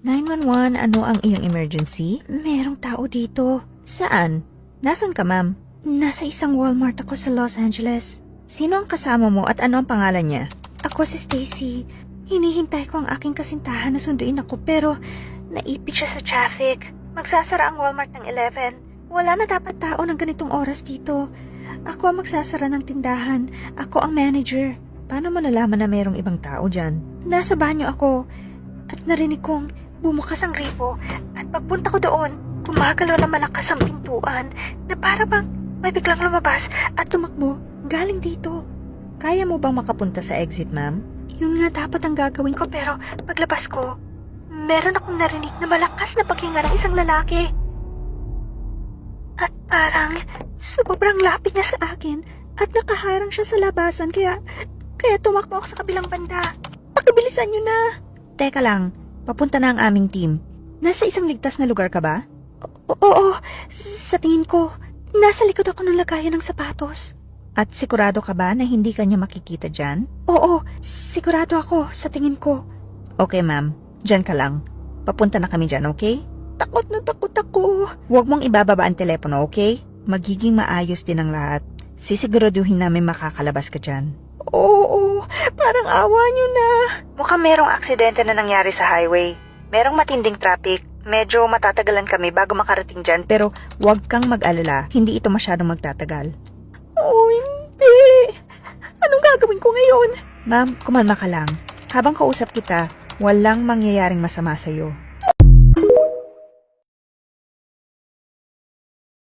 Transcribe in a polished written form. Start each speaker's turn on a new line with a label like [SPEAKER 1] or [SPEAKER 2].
[SPEAKER 1] 911, ano ang iyong emergency? Merong tao dito. Saan? Nasaan ka, ma'am? Nasa isang Walmart ako sa Los Angeles. Sino ang kasama mo at ano ang pangalan niya? Ako si Stacy. Hinihintay ko ang aking kasintahan na sunduin ako pero naipit siya sa traffic. Magsasara ang Walmart ng 11. Wala na dapat tao ng ganitong oras dito. Ako ang magsasara ng tindahan. Ako ang manager. Paano mo nalaman na mayroong ibang tao dyan? Nasa banyo ako at narinig kong bumukas ang gripo at pagpunta ko doon, gumagalaw na malakas ang pintuan na para bang may biglang lumabas at tumakbo galing dito. Kaya mo bang makapunta sa exit, ma'am? Yun nga dapat ang gagawin ko pero paglabas ko, meron akong narinig na malakas na paghinga ng isang lalaki. At parang sobrang lapit niya sa akin at nakaharang siya sa labasan kaya tumakbo ako sa kabilang banda. Pakibilisan niyo na! Teka lang, papunta na ang aming team. Nasa isang ligtas na lugar ka ba? Oo, sa tingin ko, nasa likod ako ng lagayan ng sapatos. At sigurado ka ba na hindi ka niya makikita dyan? Oo, sigurado ako sa tingin ko. Okay ma'am, dyan ka lang. Papunta na kami dyan, okay? Takot na takot ako. Huwag mong ibababa ang telepono, okay? Magiging maayos din ang lahat. Sisiguraduhin namin makakalabas ka dyan. Oo, parang awa niyo na. Mukhang merong aksidente na nangyari sa highway. Merong matinding traffic. Medyo matatagalan kami bago makarating dyan pero huwag kang mag-alala. Hindi ito masyadong magtatagal. Oh, hindi. Anong gagawin ko ngayon? Ma'am, kumalma ka lang. Habang kausap kita, walang mangyayaring masama sa'yo.